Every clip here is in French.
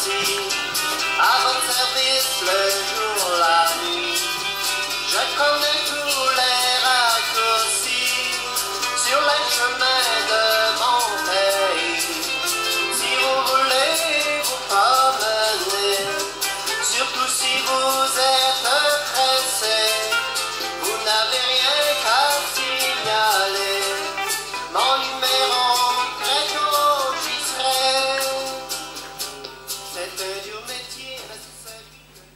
aussi, à votre service le jour, la nuit. Je connais tous les raccourcis sur les chemins de mon pays. Si vous voulez vous promener, surtout si vous êtes pressé, vous n'avez rien qu'à signaler. Mon numéro, très tôt j'y serai. C'est un dur métier, mais c'est ça qui fait.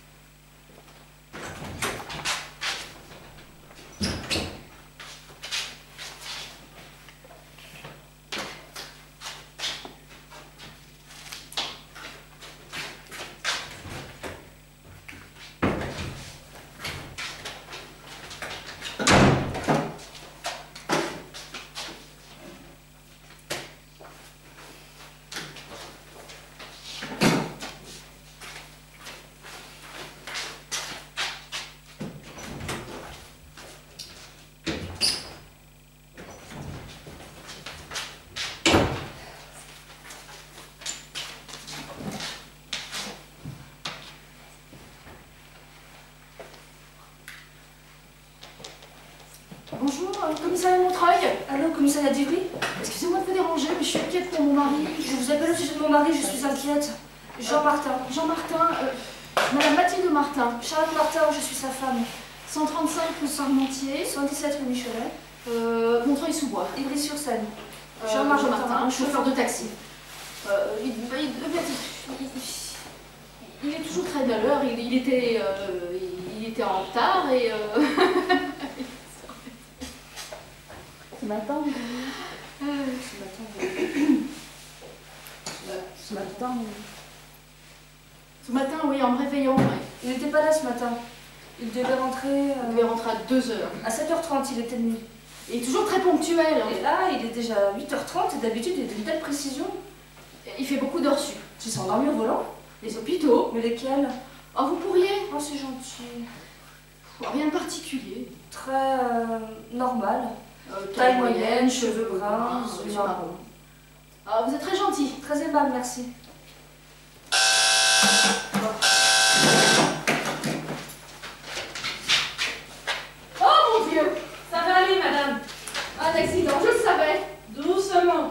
Bonjour, commissariat Montreuil. Allô, commissariat d'Ivry. Excusez-moi de vous déranger, mais je suis inquiète pour mon mari. Je vous appelle au sujet de mon mari, je suis inquiète. Jean Martin. Madame Mathilde Martin. Charlotte Martin, je suis sa femme. 135 rue Sarmentier, 117 rue Michelet, Montreuil-sous-Bois, Ivry-sur-Seine. Jean Martin, chauffeur de taxi. Il est toujours très à l'heure, il était en retard et... Ce matin, oui, en me réveillant. Il n'était pas là ce matin. Il devait rentrer... Il devait rentrer à 2h. À 7h30, il était venu. Il est toujours très ponctuel. Hein. Et là, il est déjà 8h30 et d'habitude, il est d'une telle précision. Il fait beaucoup d'heures sup. Il s'est endormi au volant. Les hôpitaux. Mais lesquels? Oh, vous pourriez? Oh, c'est gentil. Rien de particulier. Très normal. Taille moyenne, cheveux bruns, yeux marrons. Ah, vous êtes très gentil, très aimable, merci. Oh mon Dieu! Ça va aller, madame. Un accident, je le savais. Doucement.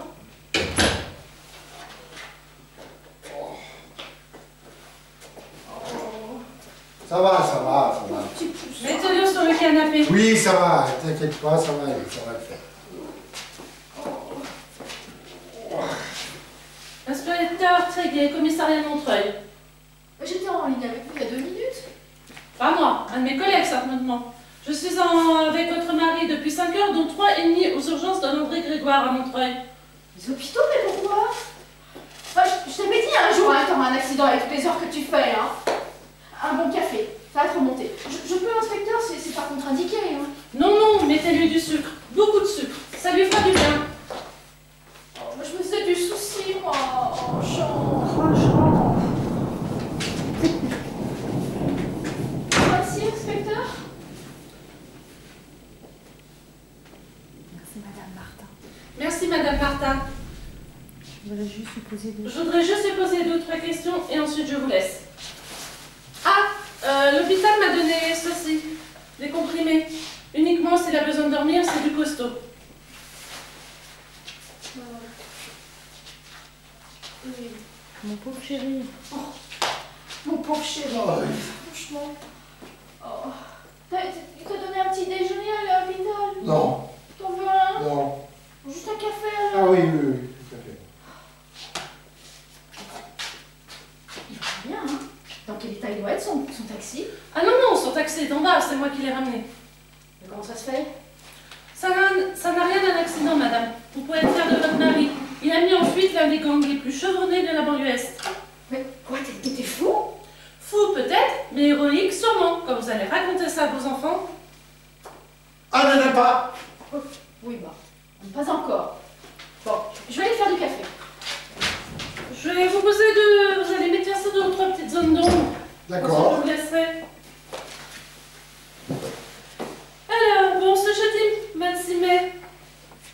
Ça va. Mettez-le sur le canapé. Oui, ça va, t'inquiète pas, ça va aller, ça va le faire. Inspecteur Tréguet, commissariat de Montreuil. J'étais en ligne avec vous il y a 2 minutes. Pas moi, un de mes collègues certainement. Je suis avec votre mari depuis 5 heures, dont 3h30 aux urgences de l'André Grégoire à Montreuil. Les hôpitaux, mais pourquoi? Je t'avais dit un jour, hein, t'auras un accident avec toutes les heures que tu fais, hein. Un bon café, ça va te remonter. Je peux, inspecteur, c'est pas contre-indiqué, hein. Non, mettez-lui du sucre, beaucoup de sucre, ça lui fera du bien. Oh, je me faisais du souci, moi. Oh, Jean. Merci, inspecteur. Merci, Madame Martin. Merci, Madame Martin. Je voudrais juste lui poser deux ou trois questions et ensuite je vous laisse. L'hôpital m'a donné ceci, des comprimés. Uniquement s'il a besoin de dormir, c'est du costaud. Oui. Mon pauvre chéri. Oh, mon pauvre chéri. Oh, oui. Franchement. Oh. Il t'a donné un petit déjeuner à l'hôpital? Non. T'en veux un? Non. Juste un café alors? Ah oui, tout à fait. Il va bien, hein? Dans quel état il doit être son taxi? Ah non, son taxi est en bas, c'est moi qui l'ai ramené. Mais comment ça se fait? Ça n'a rien d'un accident, madame. Vous pouvez être fière de votre mari. Il a mis en fuite l'un des gangs les plus chevronnés de la banlieue est. Mais quoi, t'es fou? Fou peut-être, mais héroïque sûrement, quand vous allez raconter ça à vos enfants. Ah, n'en a pas. Oh, oui, bah, pas encore. Bon, je vais aller faire du café. Je vais vous poser vous allez m'éclaircir 2 ou 3 petites zones d'ombre. D'accord. Je vous laisserai. Alors, bon, ce jeudi 26 mai,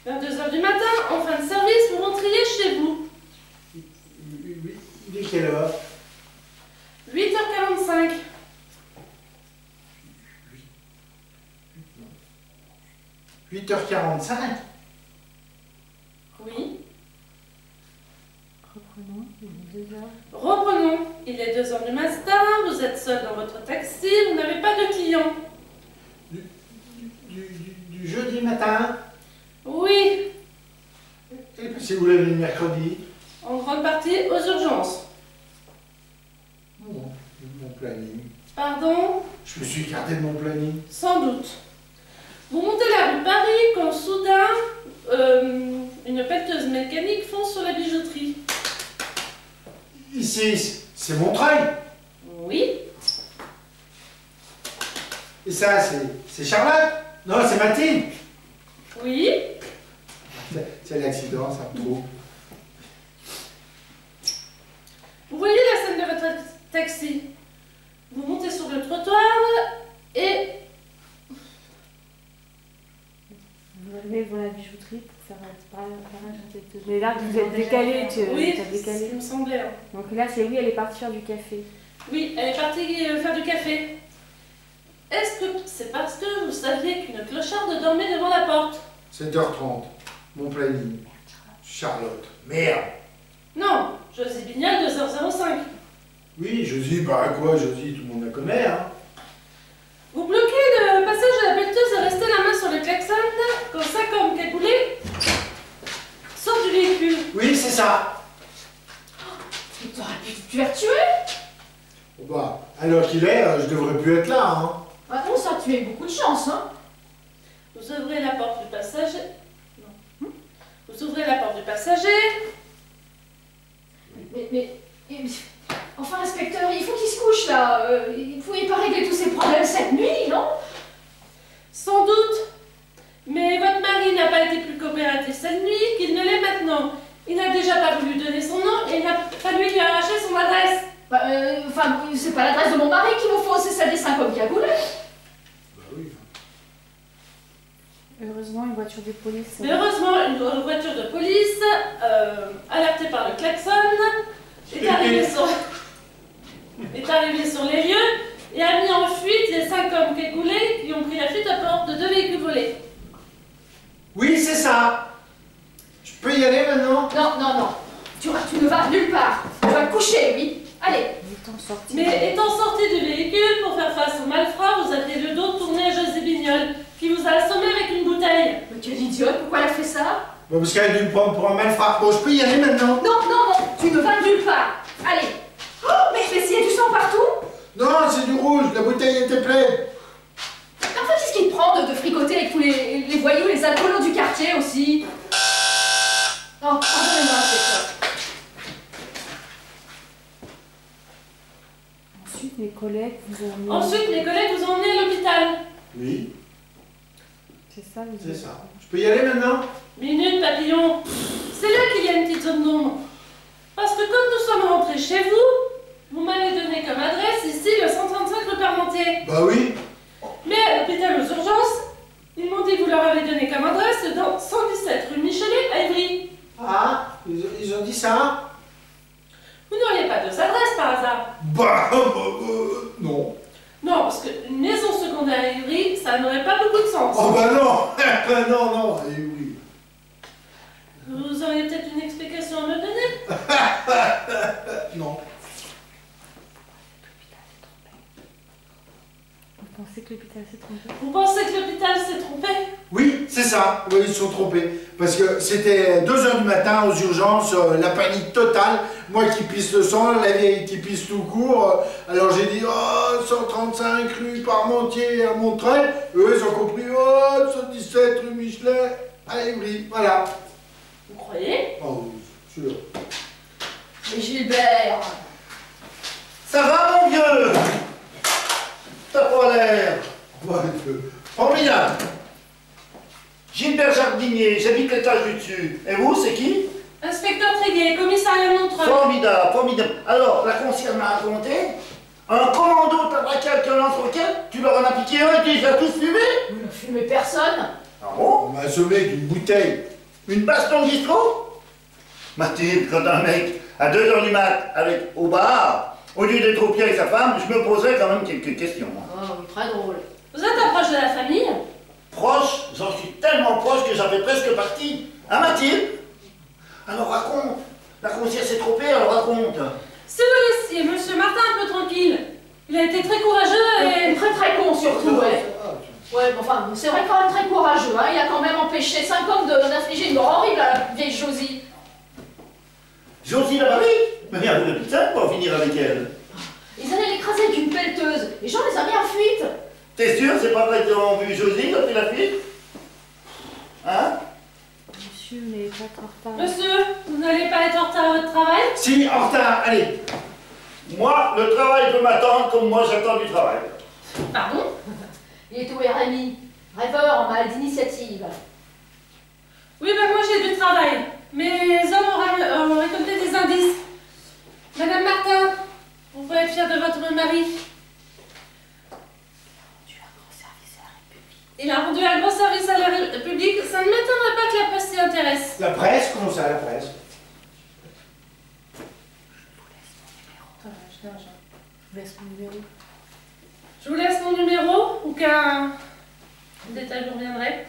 vers 2h du matin, en fin de service, vous rentriez chez vous. Il est quelle heure? 8h45. Oui. Reprenons, il est 2 heures. Reprenons. Il est 2 heures du matin, vous êtes seul dans votre taxi, vous n'avez pas de clients. Du jeudi matin. Oui. Et puis si vous l'avez le mercredi. En grande partie aux urgences. Non, mon planning. Pardon? Je me suis gardé de mon planning. Sans doute. Vous montez la rue Paris quand soudain, une pelleteuse mécanique fonce sur la bijouterie. Ici, c'est Montreuil. Oui. Et ça, c'est Charlotte. Non, c'est Mathilde. Oui. C'est l'accident, ça me trouve. Vous voyez la scène de votre taxi. Vous montez sur le trottoir et... Vous allez devant la bijouterie pour faire un parage en tête. Mais là, vous êtes décalé, Oui, t'as décalé. c'est ce qui me semblait. Hein. Donc là, c'est oui, elle est partie faire du café. Oui, elle est partie faire du café. Est-ce que c'est parce que vous saviez qu'une clocharde dormait devant la porte? 7h30. Mon planning. Charlotte. Merde. Non, Josie Bignol, 2h05. Oui, Josie, bah quoi, Josie, tout le monde la connaît, hein. Vous bloquez le passage de la pelleteuse et restez la main sur le klaxon quand ça, comme cagoulé, sort du véhicule. Oui, c'est ça. Mais t'aurais pu te faire tuer. Bon, bah, alors qu'il est, je devrais plus être là, hein. Ah non, ça, tu as eu beaucoup de chance, hein. Vous ouvrez la porte du passager. Non. Vous ouvrez la porte du passager. Mais, enfin, inspecteur, il faut qu'il se couche, là. Il ne pouvait pas régler tous ses problèmes cette nuit, non? Sans doute. Mais votre mari n'a pas été plus coopératif cette nuit qu'il ne l'est maintenant. Il n'a déjà pas voulu donner son nom et il a fallu lui arracher son adresse. Bah, enfin, c'est pas l'adresse de mon mari qu'il vous faut, c'est sa dessin comme cagoule. Bah oui. Heureusement, une voiture de police. Mais heureusement, une voiture de police, alertée par le klaxon, est arrivée sur les lieux et a mis en fuite les 5 hommes cagoulés qui ont pris la fuite à bord de 2 véhicules volés. Oui, c'est ça. Je peux y aller maintenant? Non, non, non. Tu ne vas nulle part. Tu vas te coucher, oui. Allez. Mais étant sorti du véhicule pour faire face aux malfrats, vous aviez le dos tourné à Josie Bignol, qui vous a assommé avec une bouteille. Mais quelle idiote, pourquoi elle a fait ça? Bon, parce qu'elle a dû me prendre pour un malfrat. Bon, je peux y aller maintenant? Non, non, non, tu ne vas nulle part. Allez. Oh, mais s'il y a du sang partout? Non, c'est du rouge, la bouteille était pleine. En fait, qu'est-ce qu'il te prend de fricoter avec tous les voyous, les alcoolos du quartier aussi? Non, pardonnez-moi, inspecteur. Ensuite, mes collègues vous ont mis... Ensuite, mes collègues vous ont emmené à l'hôpital. Oui, C'est ça, vous c'est ça. Je peux y aller maintenant? Minute, papillon. C'est là qu'il y a une petite zone d'ombre. Parce que quand nous sommes rentrés chez vous, vous m'avez donné comme adresse ici le 135 rue Parmentier. Bah oui. Mais à l'hôpital aux urgences, ils m'ont dit que vous leur avez donné comme adresse dans 117 rue Michelet à Ivry. Ah, ils ont dit ça? Vous n'auriez pas 2 adresses par hasard? Bah, non. Non, parce qu'une maison secondaire à Ivry, ça n'aurait pas beaucoup de sens. Oh bah non. Bah non, non, eh oui. Vous auriez peut-être une explication à me donner? Non. Vous pensez que l'hôpital s'est trompé? Vous pensez que l'hôpital s'est trompé? Oui, c'est ça. Oui, ils se sont trompés. Parce que c'était 2h du matin aux urgences, la panique totale. Moi qui pisse le sang, la vieille qui pisse tout court. Alors j'ai dit, oh, 135 rue Parmentier à Montreuil. Eux, ils ont compris, oh, 117 rue Michelet à Ivry. Voilà. Vous croyez? Oh oui, sûr. Mais Gilbert. Ça va, mon vieux? T'as pas l'air. Ouais, Formidable. Gilbert Jardinier, j'habite l'étage du dessus. Et vous, c'est qui? Inspecteur Tréguier, commissariat de Montreuil. Formidable, formidable. Alors, la concierge m'a raconté, un commando t'a braqué avec un lance-roquette, tu leur en as piqué un et tu les as tous fumés? Vous ne fumez personne. Ah bon? on m'a assommé d'une bouteille. Une baston bistrot? Mathilde, quand un mec à 2h du mat avec au bar, au lieu d'être au pied avec sa femme, je me poserais quand même quelques questions. Oh, oui, très drôle. Vous êtes approche de la famille? Proche, j'en suis tellement proche que j'en fais presque partie. Hein, Mathilde? Alors raconte. La concierge s'est trompée, alors raconte. Si vous laissiez Monsieur Martin un peu tranquille, il a été très courageux et très con surtout, ouais. Ouais, mais enfin, c'est vrai quand même très courageux, hein. Il a quand même empêché 5 hommes d'infliger une mort horrible à la vieille Josie. Josie la Marie? Mais bien, vous le putain pour finir avec elle. Ils allaient l'écraser avec une pelleteuse. Les gens les a mis en fuite. T'es sûr, c'est pas vrai qu'ils ont vu Josie quand il a fuite? Hein? Monsieur, vous n'allez pas être en retard. Monsieur, vous n'allez pas être en retard à votre travail? Si, en retard, allez. Moi, le travail peut m'attendre comme moi j'attends du travail. Pardon? Il est au RMI, rêveur en mal d'initiative. Oui, ben moi j'ai du travail. Mes hommes ont récolté des indices. Madame Martin, vous pouvez être fière de votre mari. Il a rendu un grand service à la République. Ça ne m'étonnerait pas que la presse s'y intéresse. La presse? Comment ça, la presse? Je vous laisse mon numéro. Je vous laisse mon numéro, ou qu'un détail vous reviendrait.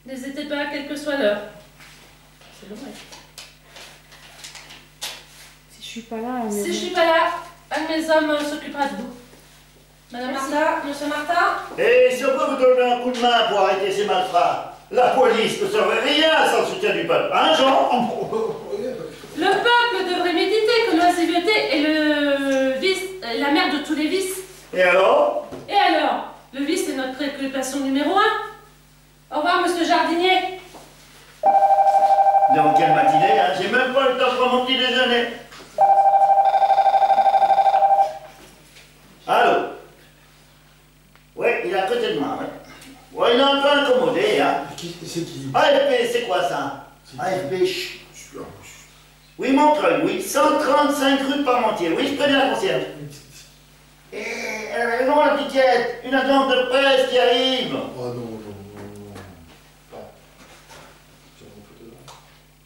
N'hésitez pas, quelle que soit l'heure. C'est long, ouais. Si je suis pas là, Si je suis pas là, un de mes hommes s'occupera de vous. Madame Martin, Monsieur Martin. Et si on peut vous donner un coup de main pour arrêter ces malfrats, la police ne saurait rien sans le soutien du peuple. Hein, Jean? Le peuple devrait méditer que l'oisiveté est le vice, la mère de tous les vices. Et alors? Et alors? Le vice est notre préoccupation numéro 1. Au revoir, Monsieur Jardinier. Dans quelle matinée, hein? J'ai même pas le temps de prendre mon petit déjeuner. Allô? Ouais, il est à côté de moi, ouais. Ouais, il est un peu incommodé, hein. C'est qui? AFP, c'est quoi ça? AFP, chut. Oui, Montreuil, oui. 135 rue de Parmentier. Oui, je connais la concierge. Et non, la piquette, une agente de presse qui arrive. Oh non, non, non,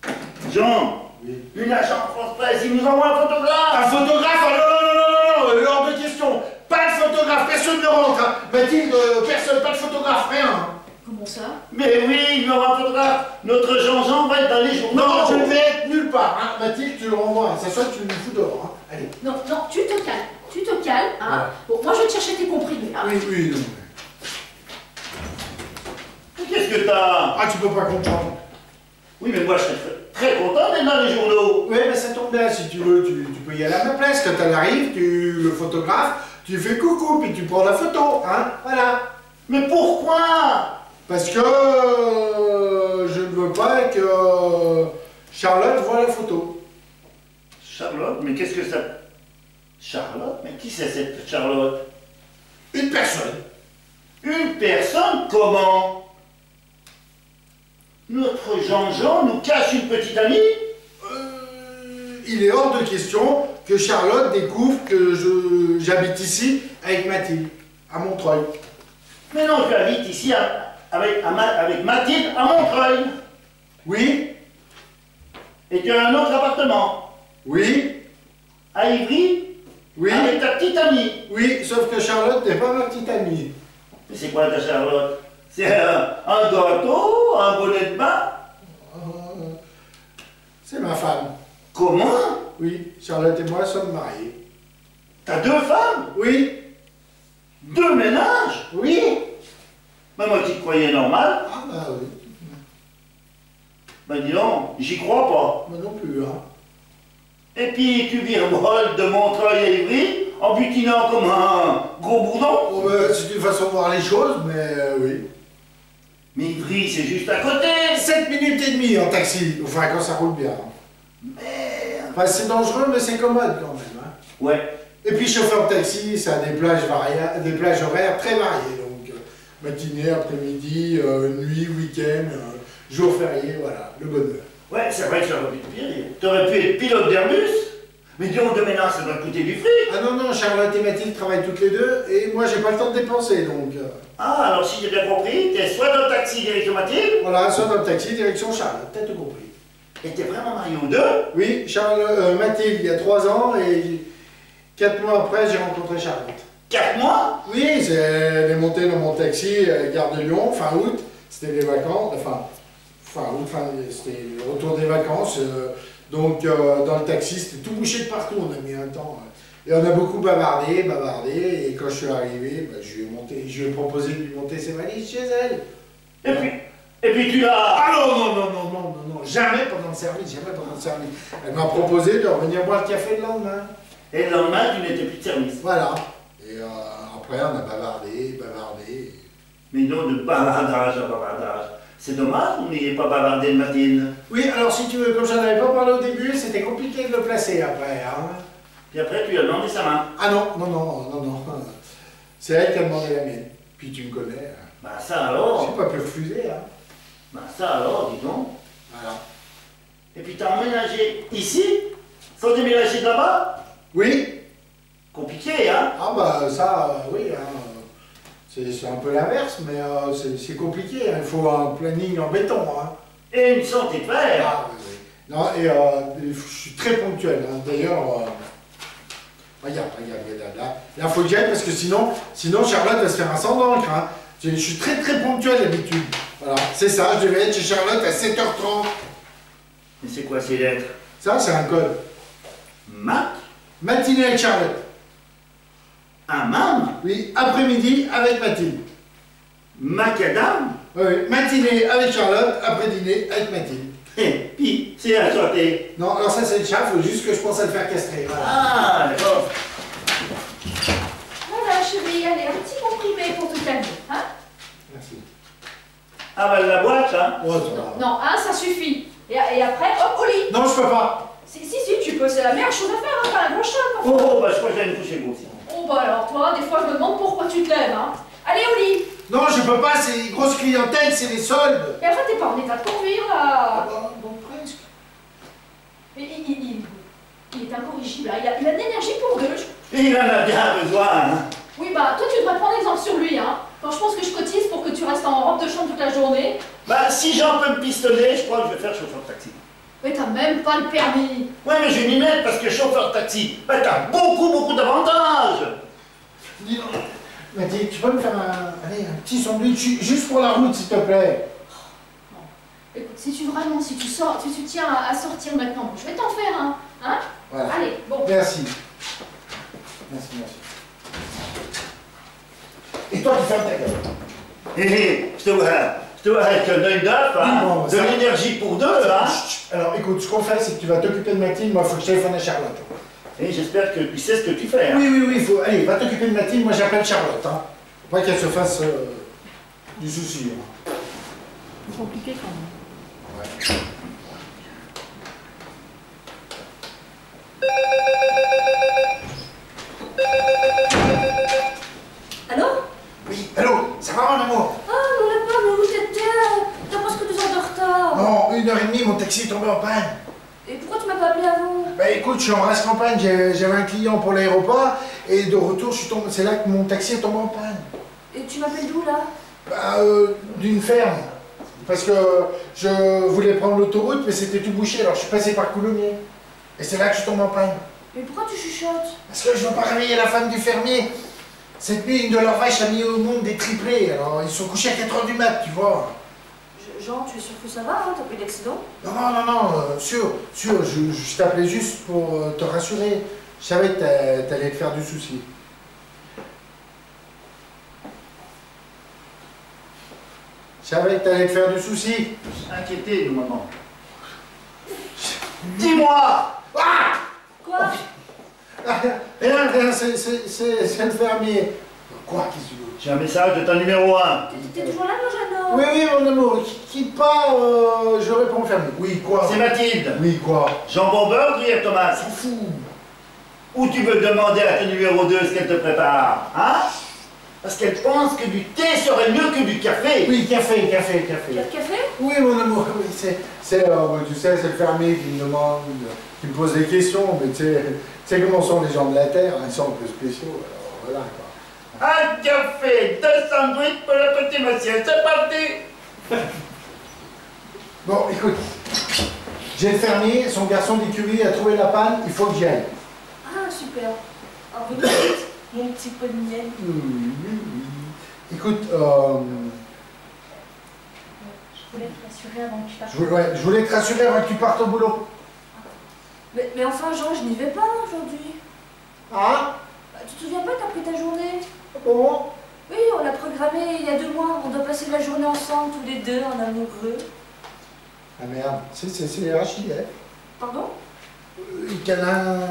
non. Jean, oui. Une agente France Presse, il nous envoie un photographe. Un photographe? Oh, non, non, non, non, hors de question. Pas de photographe, personne ne rentre. Hein. Mathilde, personne, pas de photographe, rien. Comment ça? Mais oui, il nous envoie un photographe. Notre Jean-Jean va être dans les journaux. Non, je ne vais être nulle part. Hein. Mathilde, tu le renvoies. Ça soit tu me fous dehors. Hein. Allez. Non, non, tu te calmes. Tu te calmes, hein. Ouais. Bon, moi je vais te chercher tes comprimés, hein. Oui, oui, non. Qu'est-ce que t'as? Ah, tu peux pas comprendre. Oui, mais moi je serais très content d'être dans les journaux. Oui, mais ça tombe bien. Si tu veux, tu peux y aller à ma place. Quand elle arrive, tu le photographes, tu fais coucou, puis tu prends la photo, hein. Voilà. Mais pourquoi? Parce que je ne veux pas que Charlotte voit la photo. Charlotte? Mais qu'est-ce que ça... Charlotte? Mais qui c'est cette Charlotte? Une personne. Une personne? Comment? Notre Jean-Jean nous cache une petite amie? Il est hors de question que Charlotte découvre que j'habite ici avec Mathilde, à Montreuil. Mais non, tu habites ici avec Mathilde à Montreuil. Oui. Et tu as un autre appartement. Oui. À Ivry. Oui. Avec ta petite amie. Oui, sauf que Charlotte n'est pas ma petite amie. Mais c'est quoi ta Charlotte? C'est un gâteau, un bonnet de bain? C'est ma femme. Comment? Oui, Charlotte et moi sommes mariés. T'as 2 femmes? Oui. 2 ménages? Oui. Mais moi qui te croyais normal. Ah bah oui. Ben dis donc, j'y crois pas. Moi non plus, hein. Et puis tu virevoltes de Montreuil à Ivry en butinant comme un gros bourdon? Oh, bah, c'est une façon de voir les choses, mais oui. Mais Ivry, c'est juste à côté. 7 minutes et demie en taxi, enfin quand ça roule bien. Mais... Enfin, c'est dangereux, mais c'est commode quand même. Hein. Ouais. Et puis chauffeur de taxi, ça a des plages horaires très variées. Donc matinée, après-midi, nuit, week-end, jour férié, voilà, le bonheur. Ouais, c'est vrai que ça aurait pu être pire. T'aurais pu être pilote d'Airbus. Mais disons, 2 ménages, ça doit coûter du fric. Ah non, non, Charlotte et Mathilde travaillent toutes les deux, et moi j'ai pas le temps de dépenser, donc... Ah, alors si j'ai bien compris, t'es soit dans le taxi direction Mathilde... Voilà, soit dans le taxi, direction Charlotte, t'as tout compris. Et t'es vraiment marié aux 2? Oui, Mathilde, il y a 3 ans, et 4 mois après, j'ai rencontré Charlotte. 4 mois? Oui, elle est montée dans mon taxi, gare de Lyon, fin août. C'était les vacances, c'était le retour des vacances. Donc dans le taxi, c'était tout bouché de partout, on a mis un temps. Et on a beaucoup bavardé, et quand je suis arrivé, bah, je lui ai proposé de lui monter ses valises chez elle. Et puis tu l'as... Ah non, jamais pendant le service, Elle m'a proposé de revenir boire le café le lendemain. Et le lendemain, tu n'étais plus de service. Voilà. Et après, on a bavardé. Mais non, de bavardage à bavardage. C'est dommage, on n'ayait pas bavardé le matin. Oui, alors si tu veux, comme j'en avais pas parlé au début, c'était compliqué de le placer après. Hein. Puis après, tu lui as demandé sa main. Ah non. C'est elle qui a demandé la mienne. Puis tu me connais. Bah ça alors. J'ai pas pu refuser. Hein. Bah ça alors, dis donc. Voilà. Et puis t'as emménagé ici, sans déménager de là-bas? Oui. Compliqué, hein? Ah bah ça, oui. Hein. C'est un peu l'inverse, mais c'est compliqué. Hein. Il faut un planning en béton. Hein. Et une santé de fer. Ah oui. Non, et je suis très ponctuel. Hein. D'ailleurs, regarde, là, il faut que j'aille parce que sinon Charlotte va se faire un sang d'encre. Hein. Je suis très ponctuel d'habitude. Voilà, c'est ça, je devais être chez Charlotte à 7h30. Mais c'est quoi ces lettres? Ça, c'est un code. Mac? Matinée avec Charlotte. Un mam? Oui, après-midi avec Mathilde. Macadam? Oui, matinée avec Charlotte, après-dîner avec Mathilde. Et puis, c'est à santé. Non, alors ça, c'est le chat, il faut juste que je pense à le faire castrer. Voilà. Ah, d'accord. Voilà, chérie, allez, un petit comprimé pour te calmer, hein? Merci. Ah bah la boîte, hein? Oh, ça va. Non, ça suffit. Et après, hop, au lit. Non, je peux pas. Si, tu peux, c'est la meilleure chose à faire, hein, pas la grosse chose. Oh, bah je crois que j'allais me coucher vous aussi. Oh, bah alors, toi, des fois, je me demande pourquoi tu te lèves, hein. Allez, au lit. Non, je peux pas, c'est les grosses clientèles, c'est les soldes. Et enfin, t'es pas en état de conduire, là. Bon, presque. Mais il est incorrigible, hein. Il a de l'énergie pour deux. Il en a bien besoin, hein? Oui, bah, toi, tu devrais prendre exemple sur lui, hein. Quand je pense que je cotise pour que tu restes en robe de chambre toute la journée. Bah, si j'en peux me pistonner, je crois que je vais faire chauffeur de taxi. Mais t'as même pas le permis. Ouais, mais je vais m'y mettre parce que chauffeur de taxi, bah, t'as beaucoup d'avantages. Dis donc, Mathilde, tu peux me faire un petit sandwich juste pour la route, s'il te plaît? Non. Écoute, si tu tiens à sortir maintenant, bon, je vais t'en faire un, hein? Voilà. Allez, bon. Merci. Et toi, tu fermes ta gueule. Hé, je te vois avec un œil d'œuf, hein? Bon, de ça... l'énergie pour deux, hein? Alors, écoute, ce qu'on fait, c'est que tu vas t'occuper de Mathilde, moi, il faut que je téléphone à Charlotte. Et j'espère que tu sais ce que tu fais, hein? Oui, faut... Allez, va t'occuper de Mathilde, moi j'appelle Charlotte, hein. Faut pas qu'elle se fasse du souci. Hein. C'est compliqué quand même. Ouais. Allô? Oui, allô, ça va mon amour? Ah, mon lapin, mais où t'étais? T'as presque 2 heures de retard. Non, 1h30, mon taxi est tombé en panne. Et pourquoi tu m'as pas appelé avant? Bah écoute, je suis en race campagne, j'avais un client pour l'aéroport, et de retour, je suis tombé, c'est là que mon taxi est tombé en panne. Et tu m'appelles d'où, là? Bah, d'une ferme. Parce que je voulais prendre l'autoroute, mais c'était tout bouché, alors je suis passé par Coulommiers. Et c'est là que je tombe en panne. Mais pourquoi tu chuchotes? Parce que je veux pas réveiller la femme du fermier. Cette nuit, une de leurs vaches a mis au monde des triplés, alors ils sont couchés à 4h du mat, tu vois. Jean, tu es sûr que ça va, hein? T'as pas eu d'accident? Non, sûr, je t'appelais juste pour te rassurer. Je savais que t'allais te faire du souci. Je savais que t'allais te faire du souci. Inquiété, nous, maman. Dis-moi! Ah! Quoi? Rien, c'est le fermier. Quoi, qu'est-ce que tu veux? J'ai un message de ton numéro 1. T'es toujours là, mon Jeannot? Oui, mon amour, quitte pas, je réponds au fermier. Oui, quoi? C'est Mathilde. Oui, quoi? Jambon beurre ou gruyère tomate? S'en fout. Ou tu veux demander à ton numéro 2 ce qu'elle te prépare, hein? Parce qu'elle pense que du thé serait mieux que du café. Oui, café. Café? Oui, mon amour, oui, tu sais, c'est le fermier qui me demande, qui me pose des questions, mais tu sais comment sont les gens de la terre, ils sont un peu spéciaux, alors voilà quoi. Un café, 2 sandwichs pour le petit monsieur, c'est parti! Bon, écoute, j'ai le fermier, son garçon d'écurie a trouvé la panne, il faut que j'y aille. Ah, super. Alors, venez vite. mon petit pot de miel. Oui. Écoute, Je voulais te rassurer avant que tu partes. je voulais te rassurer avant que tu partes au boulot. Mais enfin, Jean, je n'y vais pas aujourd'hui. Ah? Bah, tu te souviens pas, t'as pris ta journée? Bon. Oui, on l'a programmé il y a 2 mois. On doit passer la journée ensemble, tous les deux, en amoureux. Ah merde, c'est Rachid, hein? Pardon? Câlin,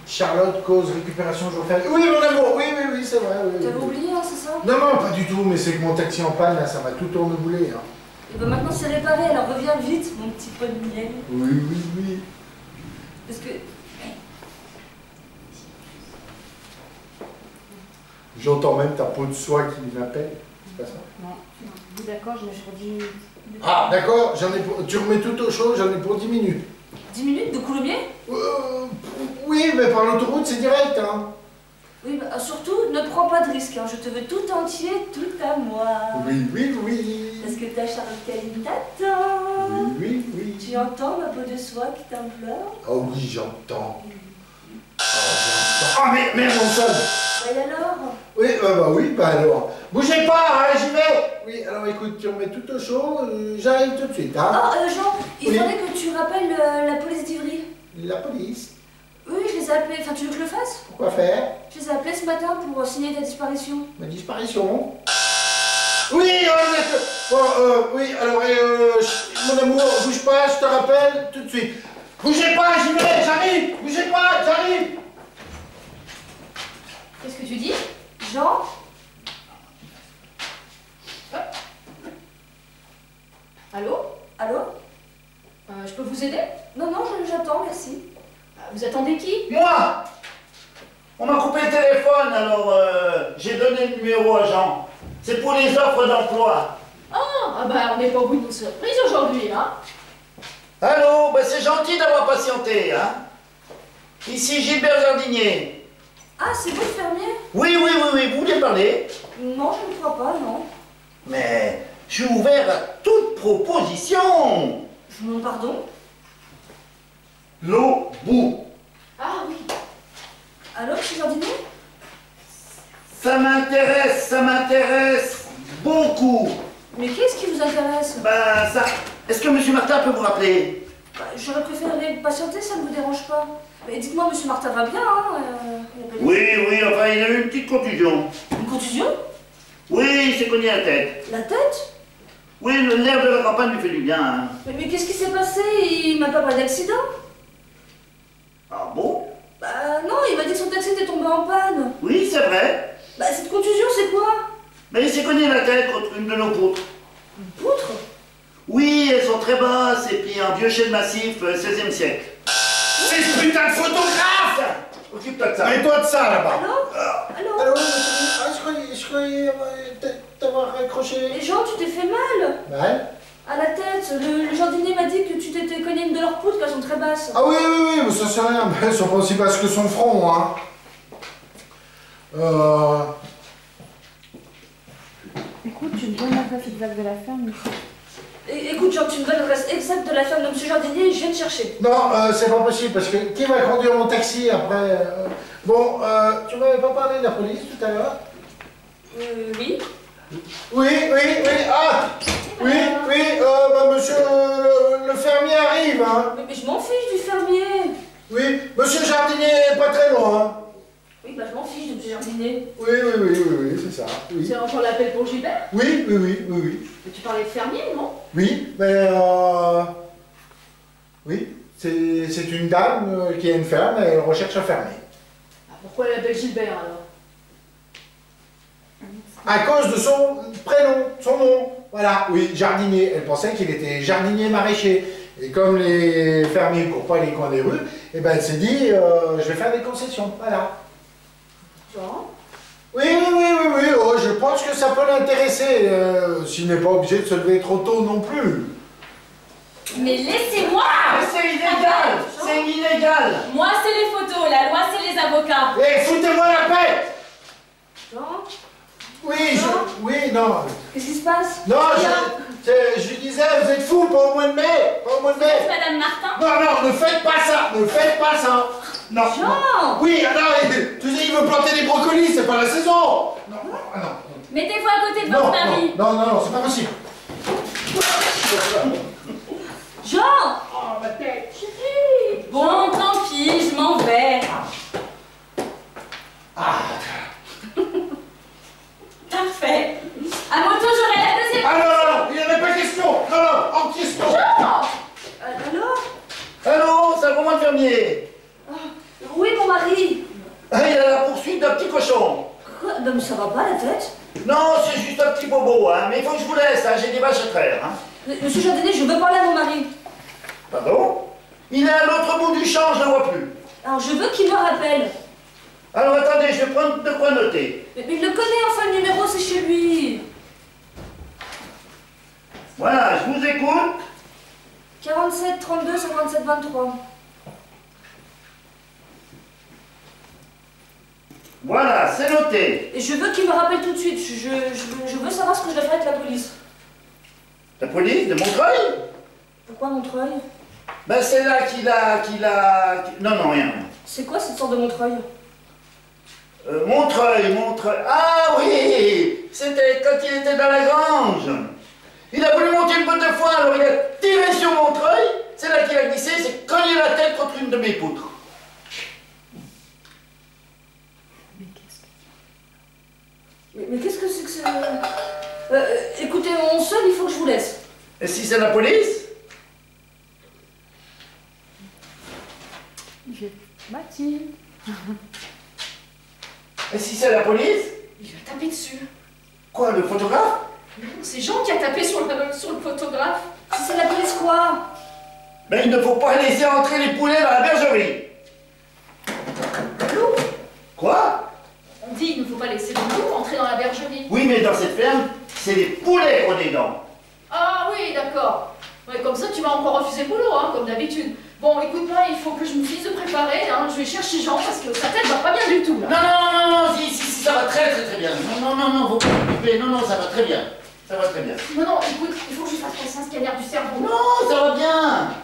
Charlotte, cause, récupération, jour férié. Oui, mon amour, oui, c'est vrai. Oui, T'avais oublié, hein, c'est ça? Non, pas du tout, mais c'est que mon taxi en panne, là, ça m'a tout tourneboulé. Hein. Et ben maintenant c'est réparé, alors reviens vite, mon petit pot de miel. Oui. Parce que... J'entends même ta peau de soie qui m'appelle. C'est pas ça? Non. Oui, d'accord, je dis... Ah, d'accord, tu remets tout au chaud, j'en ai pour 10 minutes. 10 minutes de Coulommiers? Oui, mais par l'autoroute, c'est direct, hein. Oui, bah, surtout, ne prends pas de risque, hein. Je te veux tout entier, tout à moi. Oui. Parce que ta Charlotte Caline t'attend. Oui. Tu entends ma peau de soie qui t'implore? Oh oui, j'entends. Ah, mais merde, on sonne. Bah, et alors? Oui, alors. Bougez pas, hein, j'y vais. Oui, alors écoute, tu remets tout au chaud, j'arrive tout de suite, hein. Oh, Jean, il faudrait que tu rappelles la police d'Ivry. La police? Oui, je les ai appelés. Enfin, tu veux que je le fasse? Pourquoi faire? Je les ai appelés ce matin pour signer ta disparition. Ma disparition? Oui, oui, alors, mon amour, bouge pas, je te rappelle tout de suite. Bougez pas, j'y vais, j'arrive. Bougez pas, j'arrive. Qu'est-ce que tu dis? Jean? Allô? Je peux vous aider? Non, j'attends, merci. Vous attendez qui? Moi! On m'a coupé le téléphone, alors j'ai donné le numéro à Jean. C'est pour les offres d'emploi. Ah bah on n'est pas au bout d'une surprise aujourd'hui, hein. Allô? Ben, c'est gentil d'avoir patienté, hein. Ici Gilbert Jardinier. Ah, c'est vous le fermier? Oui, vous voulez parler? Non, je ne crois pas, non. Mais je suis ouvert à toute proposition. Je vous demande pardon? L'eau bout. Ah oui. Allô, monsieur Jardinier? Ça m'intéresse beaucoup. Mais qu'est-ce qui vous intéresse? Ben ça... Est-ce que monsieur Martin peut vous rappeler? Bah, j'aurais préféré patienter, ça ne vous dérange pas. Mais dites-moi, monsieur Martin va bien, hein? Oui, enfin il a eu une petite contusion. Une contusion? Oui, il s'est cogné la tête. La tête? Oui, l'air de la campagne lui fait du bien. Hein. Mais qu'est-ce qui s'est passé? Il m'a pas parlé d'accident? Ah bon? Bah non, il m'a dit que son taxi était tombé en panne. Oui, c'est vrai. Bah cette contusion, c'est quoi? Mais il s'est cogné la tête contre une de nos poutres. Une poutre? Oui, elles sont très basses et puis un vieux chêne massif, 16e siècle. C'est ce putain de photographe! Occupe-toi de ça. Mets-toi de ça là-bas. Allô? Je croyais t'avoir raccroché. Mais Jean, tu t'es fait mal? Ouais. À la tête. Le jardinier m'a dit que tu t'étais cogné une de leurs poutres, qu'elles sont très basses. Ah oui, mais ça c'est rien. Mais elles sont pas aussi basses que son front, hein. Écoute, tu me donnes l'adresse exacte de la ferme, monsieur. Écoute, Jean, tu me donnes l'adresse exacte de la ferme de monsieur Jardinier et je viens te chercher. Non, c'est pas possible parce que qui va conduire mon taxi après Bon, tu m'avais pas parlé de la police tout à l'heure? Oui. Oui, ah oui, monsieur le fermier arrive, hein. Mais je m'en fiche du fermier. Oui, monsieur Jardinier est pas très loin, hein. Oui, bah je m'en fiche de monsieur Jardinier. Oui, c'est ça. Oui. C'est encore l'appel pour Gilbert? Oui. Mais tu parlais de fermier, non? Oui, mais oui, c'est une dame qui a une ferme et elle recherche un fermier. Ah, pourquoi elle appelle Gilbert alors? À cause de son prénom, son nom. Voilà, oui, jardinier. Elle pensait qu'il était jardinier maraîcher. Et comme les fermiers ne courent pas les coins des rues, eh ben elle s'est dit, je vais faire des concessions. Voilà. Jean? Oui, oh, je pense que ça peut l'intéresser, s'il n'est pas obligé de se lever trop tôt non plus. Mais laissez-moi! Mais c'est illégal! C'est illégal! Moi, c'est les photos, la loi, c'est les avocats. Eh, foutez-moi la paix! Jean? Oui, non. Qu'est-ce qui se passe? Non, Je lui disais, vous êtes fous, pas au mois de mai. Pas au mois de mai. Madame Martin? Non, ne faites pas ça. Ne faites pas ça. Non. Jean! Oui, alors, tu sais, il veut planter des brocolis, c'est pas la saison. Non. Mettez-vous à côté de votre mari. Non, c'est pas possible. Jean! Oh, ma tête. Chérie! Bon, tant pis, je m'en vais. Parfait. À moto, j'aurai la deuxième. Ah non, il n'y avait pas question. Non, en question. Alors? Allô, c'est le moment de fermier. Où est mon mari? Il a la poursuite d'un petit cochon. Quoi? Non, mais ça va pas la tête? Non, c'est juste un petit bobo, hein. Mais il faut que je vous laisse, hein. J'ai des vaches à traire, hein. Monsieur Châtenay, je veux parler à mon mari. Pardon? Il est à l'autre bout du champ, je ne le vois plus. Alors, je veux qu'il me rappelle. Alors attendez, je vais prendre de quoi noter. Mais il le connaît, enfin, le numéro, c'est chez lui. Voilà, je vous écoute. 47 32 57 23. Voilà, c'est noté. Et je veux qu'il me rappelle tout de suite. Je veux savoir ce que je dois faire avec la police. La police de Montreuil? Pourquoi Montreuil? Ben c'est là qu'il a... Non, rien. C'est quoi cette sorte de Montreuil? Montreuil. Ah oui! C'était quand il était dans la grange. Il a voulu monter une bonne de foin, alors il a tiré sur Montreuil. C'est là qu'il a glissé, il s'est cogné la tête contre une de mes poutres. Mais qu'est-ce que c'est que ça? Écoutez, mon seul, il faut que je vous laisse. Et si c'est la police? Mathilde. Et si c'est la police? Il lui a tapé dessus. Quoi, le photographe? Non, c'est Jean qui a tapé sur le photographe. Si c'est la police, quoi? Ben il ne faut pas laisser entrer les poulets dans la bergerie. Loup. Quoi? On dit il ne faut pas laisser le loup entrer dans la bergerie. Oui, mais dans cette ferme, c'est les poulets qu'on est dedans. Ah oui, d'accord. Ouais, comme ça, tu m'as encore refusé le boulot, hein, comme d'habitude. Bon, écoute-moi, il faut que je me finisse de préparer. Hein. Je vais chercher Jean parce que sa tête va pas bien du tout, là. Non, si, ça va très bien. Non, faut pas s'occuper. Non, ça va très bien. Ça va très bien. Non, écoute, il faut que je fasse passer un scanner du cerveau. Non, ça va bien.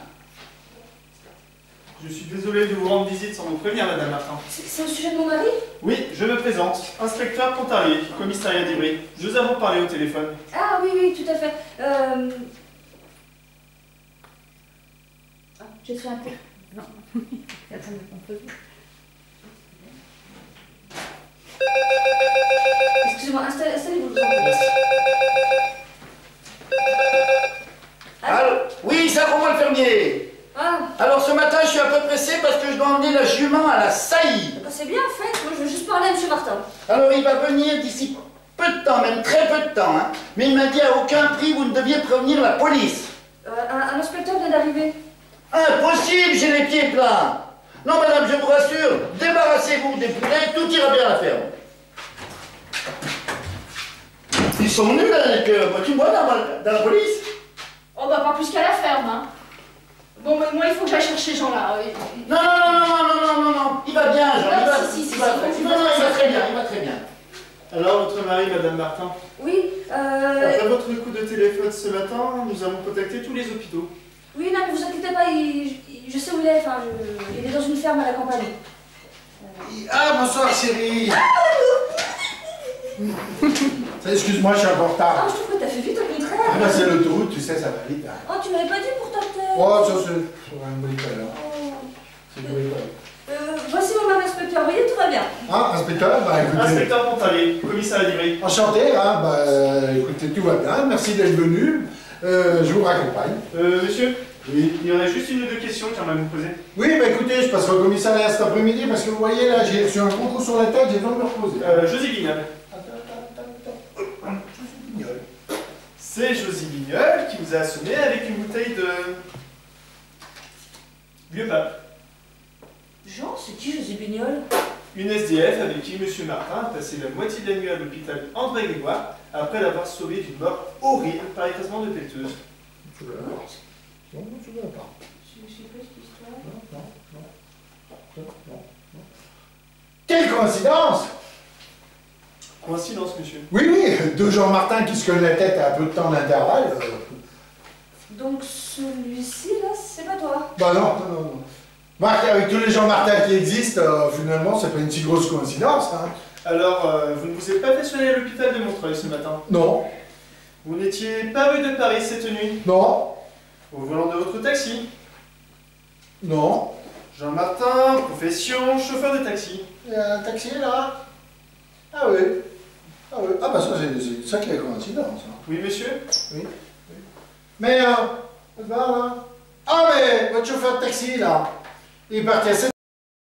Je suis désolé de vous rendre visite sans vous prévenir, Madame Martin. C'est au sujet de mon mari? Oui, je me présente. Inspecteur Pontarier, commissariat d'Ivry. Nous avons parlé au téléphone. Ah oui, tout à fait. Ah, j'ai fait un peu. Non. Attendez, on peut. Excusez-moi, installez-vous, je vous en prie. Allô? Oui, c'est pour moi le fermier. Ah, Alors ce matin, je suis un peu pressé parce que je dois emmener la jument à la saillie. bah c'est bien en fait. Moi, je veux juste parler à M. Martin. Alors il va venir d'ici peu de temps, même très peu de temps, hein. Mais il m'a dit à aucun prix vous ne deviez prévenir la police. Un inspecteur vient d'arriver. Impossible, j'ai les pieds plats. Non, madame, je vous rassure, débarrassez-vous des poulets, tout ira bien à la ferme. Ils sont nuls avec vois-tu-moi dans la police. Oh, bah pas plus qu'à la ferme, hein. Bon, mais moi, il faut que j'aille chercher Jean, là. Non, il va bien, Jean, il va, Si, il va très bien. Alors, votre mari, Madame Martin. Oui, Après votre coup de téléphone ce matin, nous avons contacté tous les hôpitaux. oui, non, mais vous inquiétez pas, je sais où il est, enfin, il est dans une ferme à la campagne. Ah, bonsoir, chérie. Excuse-moi, je suis encore en Ah, retard. je trouve que t'as fait vite au contraire. Ah, bah, c'est l'autoroute, tu sais, ça va vite. Hein. Oh, tu m'avais pas dit pour ta tête. Oh, ça, c'est un bricole, hein. C'est une bricole. Voici mon mari inspecteur, vous voyez, tout va bien. Ah, inspecteur, bah écoutez. Inspecteur Pontarier, commissariat d'Ivry. Enchanté, hein, écoutez, tout va bien, merci d'être venu. Je vous raccompagne. Monsieur, Oui. il y aurait juste une ou deux questions que j'aimerais vous poser. Oui, bah écoutez, je passerai au commissariat cet après-midi parce que vous voyez, là, j'ai reçu un gros coup sur la tête, j'ai besoin de me reposer. Josie Vignol. C'est Josie Vignol qui vous a assommé avec une bouteille de... vieux pape. Jean, c'est qui José Bignol? Une SDF avec qui M. Martin a passé la moitié de la nuit à l'hôpital André Grégoire après l'avoir sauvé d'une mort horrible par écrasement de pelleteuse. Tu veux pas? Non, tu veux pas. Je sais pas cette histoire. Non. Quelle coïncidence! Coïncidence, monsieur. Oui, oui, deux Jean Martin qui se cognent la tête à un peu de temps d'intervalle. Donc celui-ci, là, c'est pas toi? Bah non, non, non. Marc, avec tous les Jean Martin qui existent, finalement, c'est pas une si grosse coïncidence. Hein. Alors, vous ne vous êtes pas fait soigner à l'hôpital de Montreuil ce matin? Non. Vous n'étiez pas rue de Paris cette nuit? Non. Au volant de votre taxi? Non. Jean Martin, profession, chauffeur de taxi. Il y a un taxi là? Ah oui. Ah oui. Ah bah ça c'est une sacrée coïncidence. Hein. Oui, monsieur? Oui. Mais, là. Ah mais, votre chauffeur de taxi là, il est parti à 7